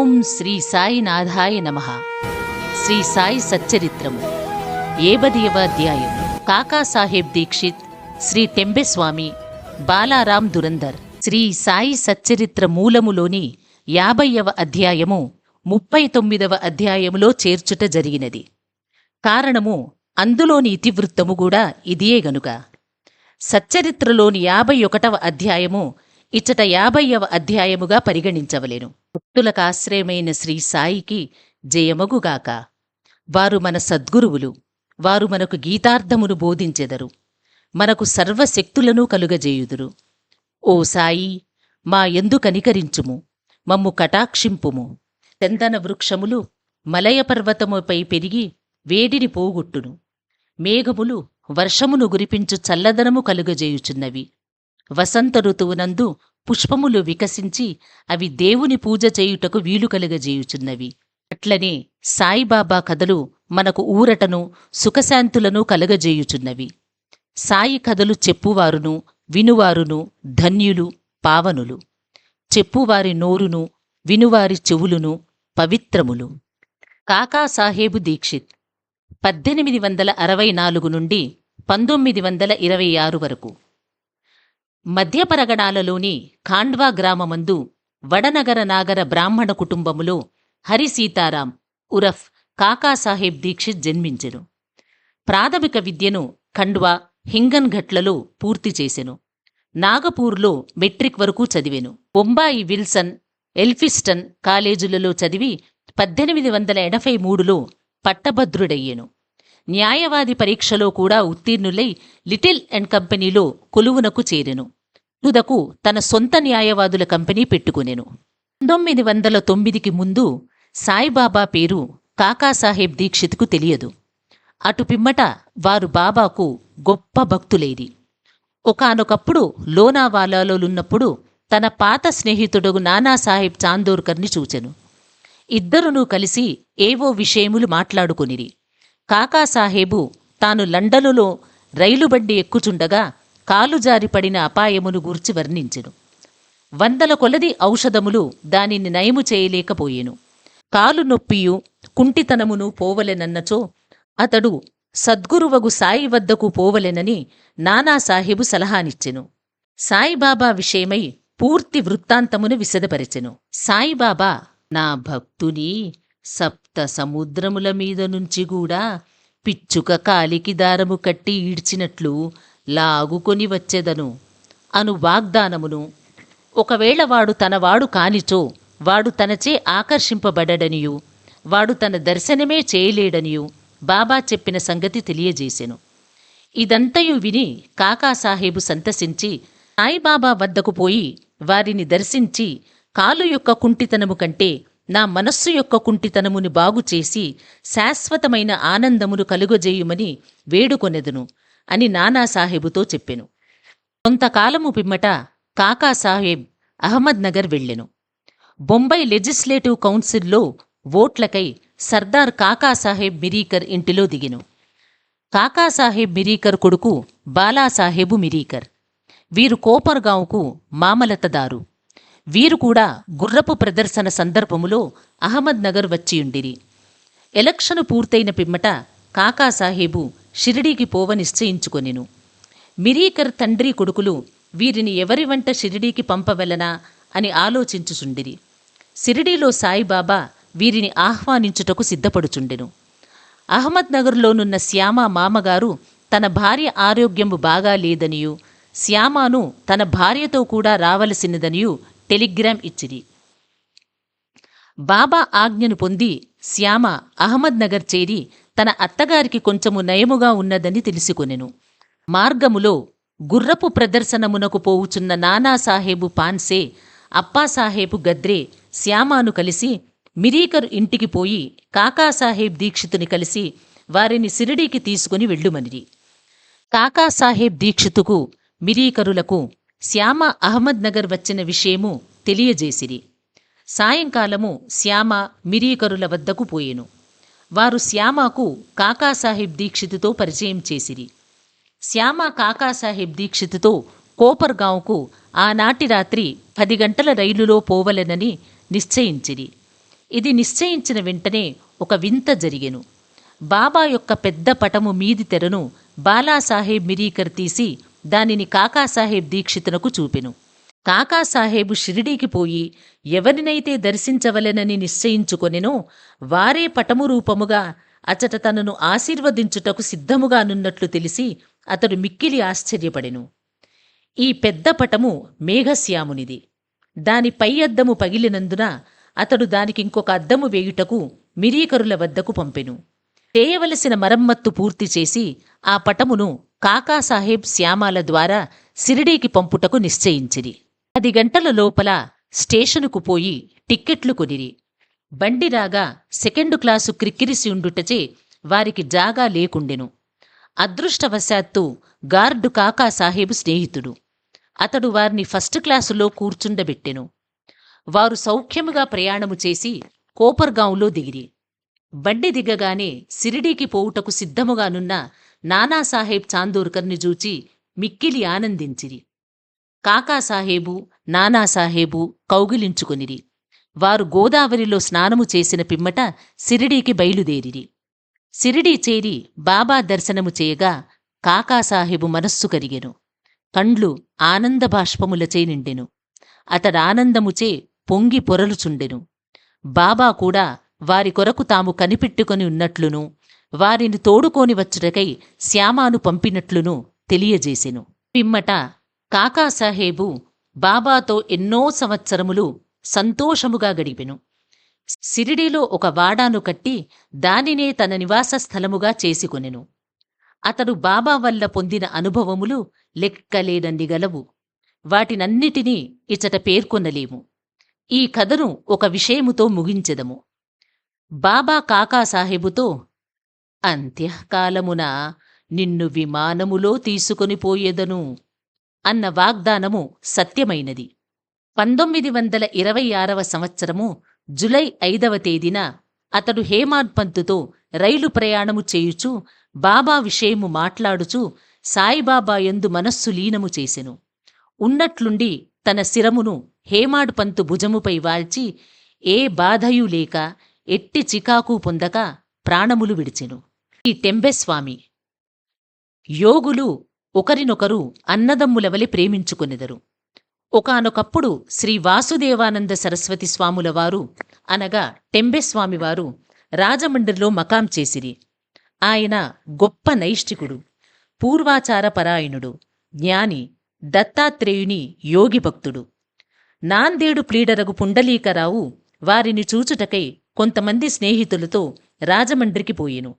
ఓం శ్రీ సాయినాథాయ నమః. శ్రీ సాయి సచ్చరిత్రము 70వ అధ్యాయం. కాకాసాహెబ్ దీక్షిత్, శ్రీ టెంబెస్వామి, బాలారాం దురందర్. శ్రీ సాయి సచ్చరిత్ర మూలములోని 50వ అధ్యాయము 39వ అధ్యాయములో చేర్చుట జరిగినది. కారణము అందులోని ఇతివృత్తము కూడా ఇదియే గనుక. సచ్చరిత్రలోని 51వ అధ్యాయము ఇచ్చట 50వ అధ్యాయముగా పరిగణించవలెను. భక్తులకు ఆశ్రయమైన శ్రీ సాయికి జయమగుగాక. వారు మన సద్గురువులు. వారు మనకు గీతార్థమును బోధించెదరు. మనకు సర్వశక్తులను కలుగజేయుదురు. ఓ సాయి, మా యందు కనికరించుము, మమ్ము కటాక్షింపుము. చందన వృక్షములు మలయ పర్వతముపై పెరిగి వేడిని పోగొట్టును. మేఘములు వర్షమును గురిపించు చల్లదనము కలుగజేయుచున్నవి. వసంత ఋతువునందు పుష్పములు వికసించి అవి దేవుని పూజ చేయుటకు వీలు కలుగజేయుచున్నవి. అట్లనే సాయిబాబా కథలు మనకు ఊరటను సుఖశాంతులను కలుగజేయుచున్నవి. సాయి కథలు చెప్పువారును వినువారును ధన్యులు, పావనులు. చెప్పువారి నోరును వినువారి చెవులును పవిత్రములు. కాకాసాహెబు దీక్షిత్ 1864 నుండి 1926 వరకు. మధ్యపరగణాలలోని ఖాండ్వా గ్రామమందు వడనగర నాగర బ్రాహ్మణ కుటుంబములో హరి సీతారాం ఉరఫ్ కాకాసాహెబ్ దీక్షిత్ జన్మించెను. ప్రాథమిక విద్యను ఖండ్వా, హింగన్ ఘట్లలో పూర్తి చేసెను. నాగపూర్లో మెట్రిక్ వరకు చదివెను. బొంబాయి విల్సన్, ఎల్ఫిస్టన్ కాలేజీలలో చదివి 1883లో పట్టభద్రుడయ్యెను. న్యాయవాది పరీక్షలో కూడా ఉత్తీర్ణులై లిటిల్ అండ్ కంపెనీలో కొలువునకు చేరెను. తుదకు తన సొంత న్యాయవాదుల కంపెనీ పెట్టుకునెను. 1909కి ముందు సాయిబాబా పేరు కాకాసాహెబ్ దీక్షిత్కు తెలియదు. అటు పిమ్మట వారు బాబాకు గొప్ప భక్తులేరి. ఒకానొకప్పుడు లోనావాలాలోనున్నప్పుడు తన పాత స్నేహితుడు నానాసాహెబ్ చాందోర్కర్ని చూచెను. ఇద్దరునూ కలిసి ఏవో విషయములు మాట్లాడుకొనిరి. కాకాసాహెబు తాను లండనులో రైలుబండి ఎక్కుచుండగా కాలుజారిపడిన అపాయమును గూర్చి వర్ణించెను. 100 కొలది ఔషధములు దానిని నయము చేయలేకపోయెను. కాలు నొప్పియు కుంటితనమును పోవలెనన్నచో అతడు సద్గురువగు సాయి వద్దకు పోవలెనని నానాసాహెబు సలహానిచ్చెను. సాయిబాబా విషయమై పూర్తి వృత్తాంతమును విశదపరిచెను. సాయిబాబా, నా భక్తుని సప్త సముద్రముల మీద నుంచి కూడా పిచ్చుక కాలికి దారము కట్టి ఈడ్చినట్లు లాగుకొని వచ్చెదను అను వాగ్దానమును, ఒకవేళ వాడు తనవాడు కానిచో వాడు తనచే ఆకర్షింపబడడనియు వాడు తన దర్శనమే చేయలేడనియు బాబా చెప్పిన సంగతి తెలియజేసెను. ఇదంతయు విని కాకాసాహెబు సంతసించి సాయిబాబా వద్దకు పోయి వారిని దర్శించి, కాలు యొక్క కుంటితనము కంటే నా మనస్సు యొక్క కుంటితనమును బాగుచేసి శాశ్వతమైన ఆనందమును కలుగజేయుమని వేడుకొనెదను అని నానాసాహెబుతో చెప్పెను. కొంతకాలము పిమ్మట కాకాసాహెబ్ అహ్మద్ నగర్ వెళ్ళెను. బొంబాయి లెజిస్లేటివ్ కౌన్సిల్లో ఓట్లకై సర్దార్ కాకాసాహెబ్ మిరీకర్ ఇంటిలో దిగెను. కాకాసాహెబ్ మిరీకర్ కొడుకు బాలాసాహెబు మిరీకర్. వీరు కోపర్గాంకు మామలతదారు. వీరు కూడా గుర్రపు ప్రదర్శన సందర్భములో అహ్మద్ నగర్ వచ్చియుండిరి. ఎలక్షను పూర్తయిన పిమ్మట కాకాసాహెబు షిరిడీకి పోవ నిశ్చయించుకొనెను. మిరీకర్ తండ్రి కొడుకులు వీరిని ఎవరి వంట షిరిడీకి పంపవలనా అని ఆలోచించుచుండిరి. షిరిడీలో సాయిబాబా వీరిని ఆహ్వానించుటకు సిద్ధపడుచుండెను. అహ్మద్ నగర్లోనున్న శ్యామ మామగారు తన భార్య ఆరోగ్యము బాగా లేదనియు శ్యామాను తన భార్యతో కూడా రావలసినదనియు టెలిగ్రామ్ ఇచ్చిరి. బాబా ఆజ్ఞను పొంది శ్యామ అహ్మద్ నగర్ చేరి తన అత్తగారికి కొంచెము నయముగా ఉన్నదని తెలుసుకొనెను. మార్గములో గుర్రపు ప్రదర్శనమునకు పోవుచున్న నానాసాహెబు పాన్సే, అప్పాసాహెబు గద్రే శ్యామాను కలిసి మిరీకర్ ఇంటికి పోయి కాకాసాహెబ్ దీక్షితుని కలిసి వారిని షిరిడీకి తీసుకుని వెళ్ళుమనిరి. కాకాసాహెబ్ దీక్షితుకు మిరీకరులకు శ్యామ అహ్మద్ నగర్ వచ్చిన విషయము తెలియజేసిరి. సాయంకాలము శ్యామ మిరీకరుల వద్దకు పోయెను. వారు శ్యామకు కాకాసాహెబ్ దీక్షితుతో పరిచయం చేసిరి. శ్యామ కాకాసాహెబ్ దీక్షితుతో కోపర్గాంకు ఆనాటి రాత్రి 10 గంటల రైలులో పోవలెనని నిశ్చయించిరి. ఇది నిశ్చయించిన వెంటనే ఒక వింత జరిగెను. బాబా యొక్క పెద్ద పటము మీది తెరను బాలాసాహెబ్ మిరీకర్ తీసి దానిని కాకాసాహెబ్ దీక్షితునకు చూపెను. కాకాసాహేబు షిరిడీకి పోయి ఎవరినైతే దర్శించవలెనని నిశ్చయించుకొనెనో వారే పటము రూపముగా అచట తనను ఆశీర్వదించుటకు సిద్ధముగానున్నట్లు తెలిసి అతడు మిక్కిలి ఆశ్చర్యపడెను. ఈ పెద్ద పటము మేఘశ్యామునిది. దాని పై అద్దము పగిలినందున అతడు దానికింకొక అద్దము వేయుటకు మిరీకరుల వద్దకు పంపెను. చేయవలసిన మరమ్మత్తు పూర్తి చేసి ఆ పటమును కాకాసాహెబ్ శ్యామాల ద్వారా సిరిడీకి పంపుటకు నిశ్చయించిరి. 10 గంటల లోపల స్టేషనుకు పోయి టిక్కెట్లు కొనిరి. బండి రాగా 2nd క్లాసు క్రిక్కిరిసి ఉండుటచే వారికి జాగా లేకుండెను. అదృష్టవశాత్తు గార్డు కాకాసాహెబు స్నేహితుడు. అతడు వారిని 1st క్లాసులో కూర్చుండబెట్టెను. వారు సౌఖ్యముగా ప్రయాణము చేసి కోపర్గాంలో దిగిరి. బండి దిగగానే సిరిడీకి పోవుటకు సిద్ధముగానున్న నానాసాహెబ్ చాందోర్కర్ని జూచి మిక్కిలి ఆనందించిరి. కాకాసాహేబు నానాసాహేబు కౌగిలించుకొనిరి. వారు గోదావరిలో స్నానము చేసిన పిమ్మట సిరిడీకి బయలుదేరిరి. సిరిడీ చేరి బాబా దర్శనము చేయగా కాకాసాహెబు మనస్సు కరిగెను. కండ్లు ఆనందబాష్పములచే నిండెను. అతడానందముచే పొంగి పొరలుచుండెను. బాబా కూడా వారి కొరకు తాము కనిపెట్టుకొని ఉన్నట్లును వారిని తోడుకోని వచ్చుటకై శ్యామాను పంపినట్లును తెలియజేసెను. పిమ్మట కాకాసాహేబు బాబాతో ఎన్నో సంవత్సరములు సంతోషముగా గడిపెను. సిరిడీలో ఒక వాడాను కట్టి దానినే తన నివాస స్థలముగా చేసుకొనెను. అతడు బాబా వల్ల పొందిన అనుభవములు లెక్కలేనన్ని గలవు. వాటినన్నిటినీ ఇచట పేర్కొనలేము. ఈ కథను ఒక విషయముతో ముగించెదము. బాబా కాకాసాహెబుతో, అంత్యకాలమున నిన్ను విమానములో తీసుకొని పోయేదను అన్న వాగ్దానము సత్యమైనది. 1926వ సంవత్సరము జులై 5వ తేదీన అతడు హేమాడ్ పంతుతో రైలు ప్రయాణము చేయుచు బాబా విషయము మాట్లాడుచు సాయిబాబా యందు మనస్సు లీనము చేసెను. ఉన్నట్లుండి తన శిరమును హేమాడ్ పంతు భుజముపై వాల్చి ఏ బాధయూ లేక ఎట్టి చికాకు పొందక ప్రాణములు విడిచెను. ఈ టెంబెస్వామి యోగులు ఒకరినొకరు అన్నదమ్ములవలె ప్రేమించుకొనెదరు. ఒకానొకప్పుడు శ్రీ వాసుదేవానంద సరస్వతి స్వాములవారు అనగా టెంబెస్వామివారు రాజమండ్రిలో మకాం చేసిరి. ఆయన గొప్ప నైష్ఠికుడు, పూర్వాచారపరాయణుడు, జ్ఞాని, దత్తాత్రేయుని యోగి భక్తుడు. నాందేడు ప్లీడరగు పుండలీకరావు వారిని చూచుటకై కొంతమంది స్నేహితులతో రాజమండ్రికి పోయెను.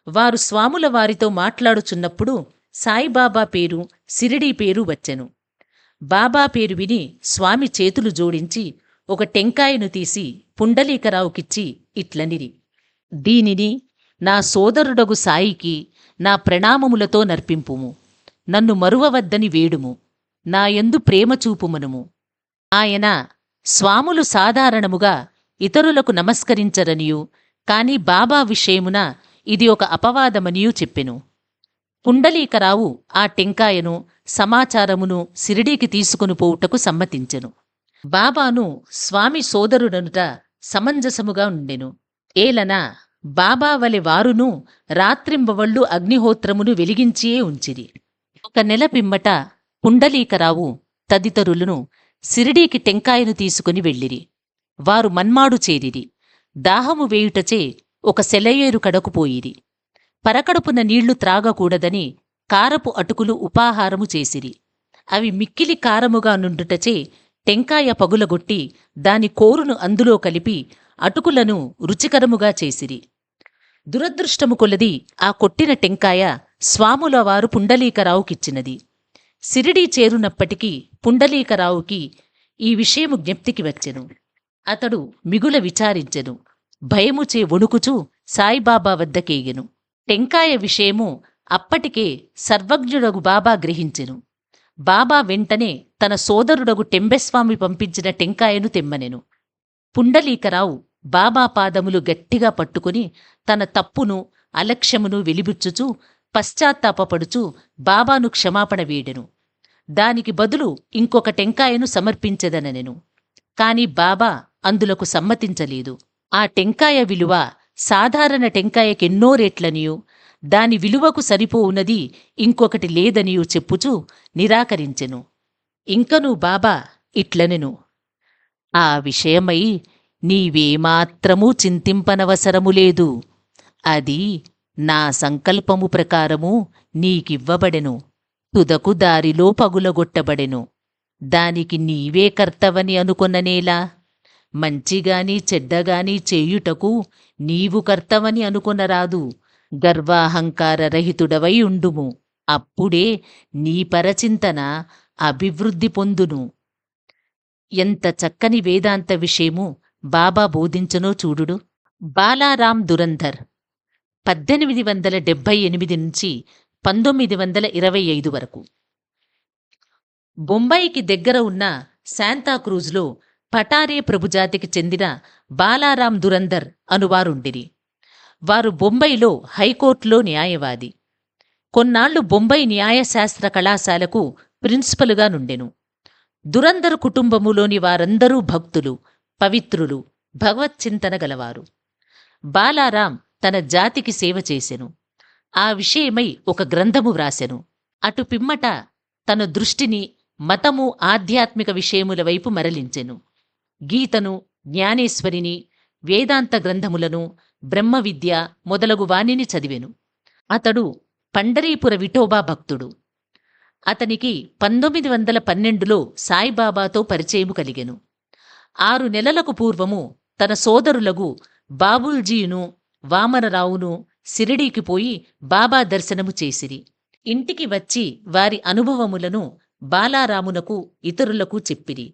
వారు స్వాముల వారితో మాట్లాడుచున్నప్పుడు సాయిబాబా పేరు, సిరిడీ పేరు వచ్చెను. బాబా పేరు విని స్వామి చేతులు జోడించి ఒక టెంకాయను తీసి పుండలీకరావుకిచ్చి ఇట్లనిరి, దీనిని నా సోదరుడగు సాయికి నా ప్రణామములతో నర్పింపుము. నన్ను మరువవద్దని వేడుము. నాయందు ప్రేమ చూపుమనుము. ఆయన స్వాములు సాధారణముగా ఇతరులకు నమస్కరించరనియూ కాని బాబా విషయమున ఇది ఒక అపవాదమనియూ చెప్పెను. పుండలీకరావు ఆ టెంకాయను సమాచారమును సిరిడీకి తీసుకుని పోవుటకు సమ్మతించెను. బాబాను స్వామి సోదరుడనుట సమంజసముగా ఉండెను. ఏలన బాబా వలె వారును రాత్రింబవళ్ళు అగ్నిహోత్రమును వెలిగించియే ఉంచిరి. 1 నెల పిమ్మట పుండలీకరావు తదితరులను సిరిడీకి టెంకాయను తీసుకుని వెళ్ళిరి. వారు మన్మాడు చేరిరి. దాహము వేయుటచే ఒక సెలయేరు కడకు పోయిరి. పరకడుపున నీళ్లు త్రాగకూడదని కారపు అటుకులు ఉపాహారము చేసిరి. అవి మిక్కిలి కారముగా నుండుటచే టెంకాయ పగులగొట్టి దాని కోరును అందులో కలిపి అటుకులను రుచికరముగా చేసిరి. దురదృష్టము కొలది ఆ కొట్టిన టెంకాయ స్వాముల వారు పుండలీకరావుకిచ్చినది. సిరిడీ చేరునప్పటికీ పుండలీకరావుకి ఈ విషయము జ్ఞప్తికి వచ్చెను. అతడు మిగుల విచారించెను. భయముచే వణుకుచూ సాయిబాబా వద్దకేగెను. టెంకాయ విషయము అప్పటికే సర్వజ్ఞుడగు బాబా గ్రహించెను. బాబా వెంటనే తన సోదరుడగు టెంబెస్వామి పంపించిన టెంకాయను తెమ్మనెను. పుండలీకరావు బాబా పాదములు గట్టిగా పట్టుకుని తన తప్పును అలక్ష్యమును వెలిబుచ్చుచూ పశ్చాత్తాపపడుచూ బాబాను క్షమాపణ వేడెను. దానికి బదులు ఇంకొక టెంకాయను సమర్పించెదననెను. కాని బాబా అందులకు సమ్మతించలేదు. ఆ టెంకాయ విలువ సాధారణ టెంకాయకెన్నో రెట్లనియూ దాని విలువకు సరిపోవునది ఇంకొకటి లేదనియూ చెప్పుచూ నిరాకరించెను. ఇంకనూ బాబా ఇట్లనెను, ఆ విషయమై నీవేమాత్రమూ చింతింపనవసరము లేదు. అది నా సంకల్పము ప్రకారము నీకివ్వబడెను. తుదకు దారిలో పగులగొట్టబడెను. దానికి నీవే కర్తవని అనుకొననేలా? మంచిగాని చెడ్డగాని చేయుటకు నీవు కర్తవని అనుకొనరాదు. గర్వాహంకార రహితుడవై ఉండుము. అప్పుడే నీ పరచింతన అభివృద్ధి పొందును. ఎంత చక్కని వేదాంత విషయము బాబా బోధించనో చూడుడు. బాలారాం దురంధర్ 1878 నుంచి 1925 వరకు. బొంబాయికి దగ్గర ఉన్న శాంతాక్రూజ్లో పటారే ప్రభుజాతికి చెందిన బాలారాం దురంధర్ అనువారుండిరి. వారు బొంబాయిలో హైకోర్టులో న్యాయవాది. కొన్నాళ్లు బొంబాయి న్యాయశాస్త్ర కళాశాలకు ప్రిన్సిపలుగా నుండెను. దురంధర్ కుటుంబములోని వారందరూ భక్తులు, పవిత్రులు, భగవచ్చింతన గలవారు. బాలారాం తన జాతికి సేవ చేసెను. ఆ విషయమై ఒక గ్రంథము వ్రాసెను. అటు పిమ్మట తన దృష్టిని మతము, ఆధ్యాత్మిక విషయముల వైపు మరలించెను. గీతను, జ్ఞానేశ్వరిని, వేదాంత గ్రంథములను, బ్రహ్మ విద్య మొదలగు వానిని చదివెను. అతడు పండరీపుర విఠోబా భక్తుడు. అతనికి 1912లో సాయిబాబాతో పరిచయము కలిగెను. 6 నెలలకు పూర్వము తన సోదరులగు బాబుల్జీయును, వామనరావును సిరిడీకి పోయి బాబా దర్శనము చేసిరి. ఇంటికి వచ్చి వారి అనుభవములను బాలారామునకు, ఇతరులకు చెప్పిరి.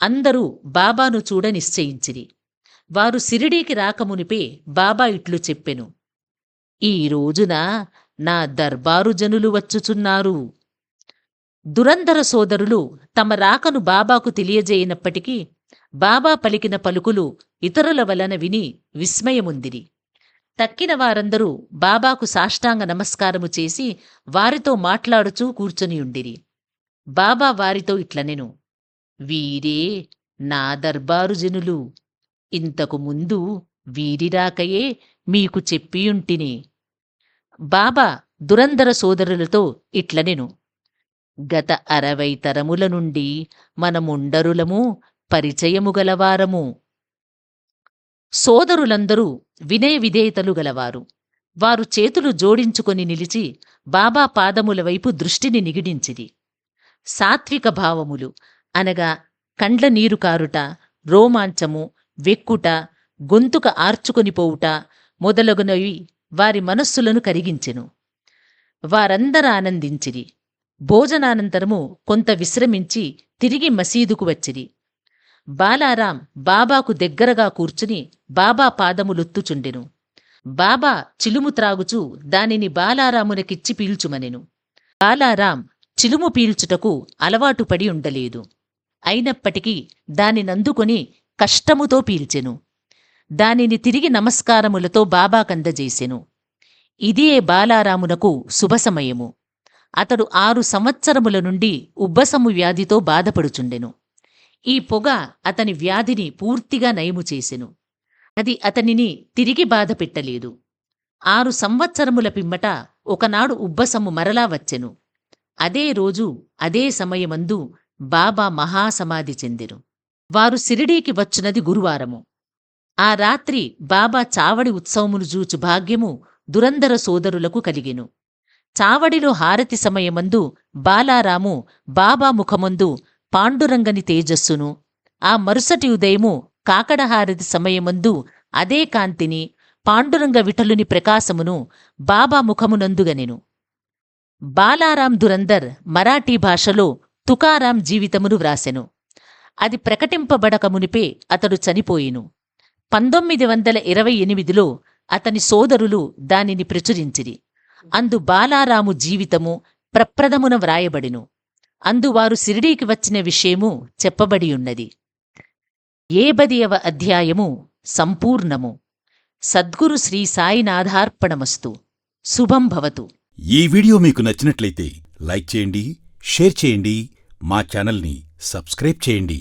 అందరూ బాబాను చూడ నిశ్చయించిరి. వారు సిరిడీకి రాకమునిపే బాబా ఇట్లు చెప్పెను, ఈ రోజున నా దర్బారు జనులు వచ్చుచున్నారు. దురంధర సోదరులు తమ రాకను బాబాకు తెలియజేయనప్పటికీ బాబా పలికిన పలుకులు ఇతరుల వలన విని విస్మయముందిరి. తక్కిన వారందరూ బాబాకు సాష్టాంగ నమస్కారము చేసి వారితో మాట్లాడుచూ కూర్చొనియుండిరి. బాబా వారితో ఇట్లనెను, వీరే నా దర్బారు జనులు. ఇంతకు ముందు వీరి రాకయే మీకు చెప్పియుంటిని. బాబా దురంధర సోదరులతో ఇట్లనెను, గత 60 తరముల నుండి మనముండరులము పరిచయము గలవారము. సోదరులందరూ వినయ విధేయతలు గలవారు. వారు చేతులు జోడించుకొని నిలిచి బాబా పాదముల వైపు దృష్టిని నిగిడించిరి. సాత్విక భావములు అనగా కండ్ల నీరు కారుట, రోమాంచము, వెక్కుట, గొంతుక ఆర్చుకొనిపోవుట మొదలగునవి వారి మనస్సులను కరిగించెను. వారందరూ ఆనందించిరి. భోజనానంతరము కొంత విశ్రమించి తిరిగి మసీదుకు వచ్చిరి. బాలారాం బాబాకు దగ్గరగా కూర్చుని బాబా పాదములొత్తుచుండెను. బాబా చిలుము త్రాగుచూ దానిని బాలారామునకిచ్చి పీల్చుమనెను. బాలారాం చిలుము పీల్చుటకు అలవాటు పడి ఉండలేదు. అయినప్పటికీ దానినందుకొని కష్టముతో పీల్చెను. దానిని తిరిగి నమస్కారములతో బాబాకందజేసెను. ఇదే బాలారామునకు శుభసమయము. అతడు 6 సంవత్సరముల నుండి ఉబ్బసము వ్యాధితో బాధపడుచుండెను. ఈ పొగ అతని వ్యాధిని పూర్తిగా నయము చేసెను. అది అతనిని తిరిగి బాధపెట్టలేదు. 6 సంవత్సరముల పిమ్మట ఒకనాడు ఉబ్బసము మరలా వచ్చెను. అదే రోజు అదే సమయమందు బాబా మహాసమాధి చెందెను. వారు సిరిడీకి వచ్చునది గురువారము. ఆ రాత్రి బాబా చావడి ఉత్సవమును జూచు భాగ్యము దురంధర సోదరులకు కలిగెను. చావడిలో హారతి సమయమందు బాలారాము బాబా ముఖమందు పాండురంగని తేజస్సును, ఆ మరుసటి ఉదయము కాకడహారతి సమయమందు అదే కాంతిని, పాండురంగ విఠలుని ప్రకాశమును బాబా ముఖమునందుగనెను. బాలారాం దురంధర్ మరాఠీ భాషలో తుకారాం జీవితమును వ్రాసెను. అది ప్రకటింపబడకమునిపే అతడు చనిపోయెను. 1928లో అతని సోదరులు దానిని ప్రచురించిరి. అందు బాలారాము జీవితము ప్రప్రథమున వ్రాయబడిను. అందువారు సిరిడీకి వచ్చిన విషయము చెప్పబడియున్నది. 70వ అధ్యాయము సంపూర్ణము. సద్గురు శ్రీ సాయినాథార్పణమస్తు. శుభం భవతు. ఈ వీడియో మీకు నచ్చినట్లయితే లైక్ చేయండి, షేర్ చేయండి, మా ఛానల్ని సబ్స్క్రైబ్ చేయండి.